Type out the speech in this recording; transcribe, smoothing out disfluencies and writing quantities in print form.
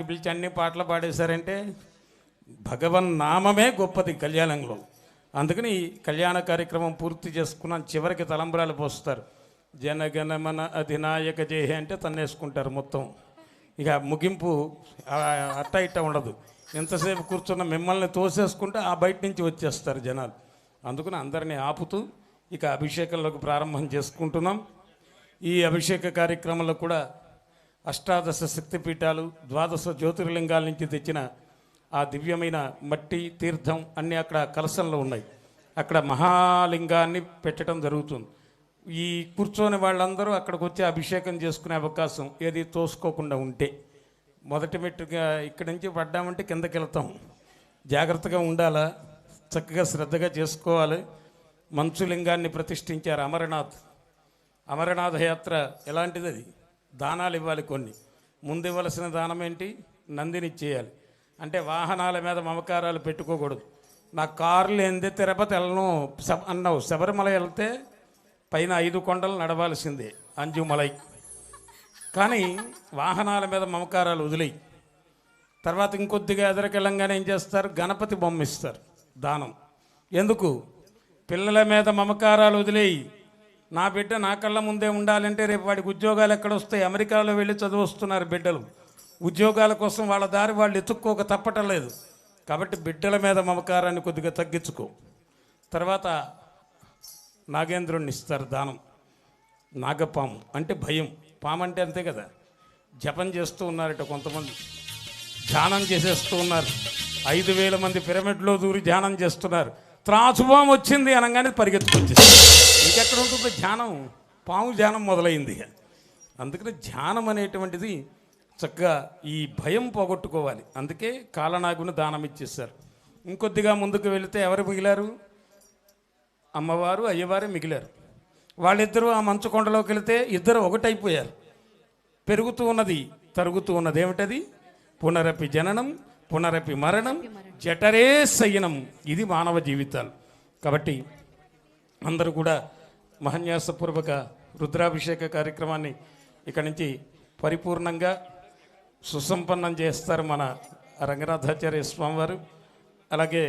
పిలిచి అన్ని పాటలు పాడేశారంటే భగవన్ నామమే గొప్పది కళ్యాణంలో. అందుకని ఈ కళ్యాణ కార్యక్రమం పూర్తి చేసుకున్నాను. చివరికి తలంబ్రాలు పోస్తారు. జనగణమన అధినాయక జయ అంటే తన్నేసుకుంటారు మొత్తం. ఇక ముగింపు అట్ట ఇట్ట ఉండదు. ఎంతసేపు కూర్చున్న మిమ్మల్ని తోసేసుకుంటే ఆ బయట నుంచి వచ్చేస్తారు జనాలు. అందుకని అందరినీ ఆపుతూ ఇక అభిషేకంలోకి ప్రారంభం చేసుకుంటున్నాం. ఈ అభిషేక కార్యక్రమంలో కూడా అష్టాదశ శక్తిపీఠాలు, ద్వాదశ జ్యోతిర్లింగాల నుంచి తెచ్చిన ఆ దివ్యమైన మట్టి తీర్థం అన్నీ అక్కడ కలశంలో ఉన్నాయి. అక్కడ మహాలింగాన్ని పెట్టడం జరుగుతుంది. ఈ కూర్చొని వాళ్ళందరూ అక్కడికి వచ్చి అభిషేకం చేసుకునే అవకాశం ఏది తోసుకోకుండా ఉంటే, మొదటి మెట్టుగా ఇక్కడి నుంచి పడ్డామంటే కిందకి వెళ్తాం. జాగ్రత్తగా ఉండాలా, చక్కగా శ్రద్ధగా చేసుకోవాలి. మంచులింగాన్ని ప్రతిష్ఠించారు అమరనాథ యాత్ర ఎలాంటిది? అది దానాలు ఇవ్వాలి. కొన్ని ముందు ఇవ్వాల్సిన దానం ఏంటి? నందిని చేయాలి. అంటే వాహనాల మీద మమకారాలు పెట్టుకోకూడదు. నా కార్లు ఏంది తిరుపతి వెళ్ళను అన్నావు, శబరిమల వెళ్తే పైన 5 కొండలు నడవాల్సిందే, అంజుమలై. కానీ వాహనాల మీద మమకారాలు వదిలేయి. తర్వాత ఇంకొద్దిగా ఎదరికెళ్ళంగానే ఏం చేస్తారు? గణపతి బొమ్మ ఇస్తారు దానం. ఎందుకు? పిల్లల మీద మమకారాలు వదిలేయి. నా బిడ్డ నా కళ్ళ ముందే ఉండాలంటే రేపు వాడికి ఉద్యోగాలు ఎక్కడ వస్తాయి? అమెరికాలో వెళ్ళి చదువుస్తున్నారు బిడ్డలు. ఉద్యోగాల కోసం వాళ్ళ దారి వాళ్ళు ఎత్తుక్కోక తప్పటం లేదు. కాబట్టి బిడ్డల మీద మమకారాన్ని కొద్దిగా తగ్గించుకో. తర్వాత నాగేంద్రుణ్ణి ఇస్తారు దానం. నాగపాము అంటే భయం. పాము అంటే అంతే కదా. జపం చేస్తూ ఉన్నారట కొంతమంది, ధ్యానం చేసేస్తూ ఉన్నారు. 5,000 మంది పిరమిడ్లో దూరి ధ్యానం చేస్తున్నారు. త్రాచుపాము వచ్చింది అనగానే పరిగెత్తుకొచ్చేసి ఇంకెక్కడ ఉంటుంది ధ్యానం? పాము ధ్యానం మొదలైంది. అందుకని ధ్యానం అనేటువంటిది చక్కగా ఈ భయం పోగొట్టుకోవాలి. అందుకే కాలనాగుని దానం ఇచ్చేస్తారు. ఇంకొద్దిగా ముందుకు వెళితే ఎవరు మిగిలారు? అమ్మవారు అయ్యవారే మిగిలారు. వాళ్ళిద్దరూ ఆ మంచు కొండలోకి వెళితే ఇద్దరు ఒకటైపోయారు. పెరుగుతూ ఉన్నది, తరుగుతూ ఉన్నది. ఏమిటది? పునరపి జననం పునరపి మరణం జఠరే శయనం. ఇది మానవ జీవితాలు. కాబట్టి అందరూ కూడా మహన్యాసపూర్వక రుద్రాభిషేక కార్యక్రమాన్ని ఇక్కడి నుంచి పరిపూర్ణంగా సుసంపన్నం చేస్తారు మన రంగనాథాచార్య స్వామివారు. అలాగే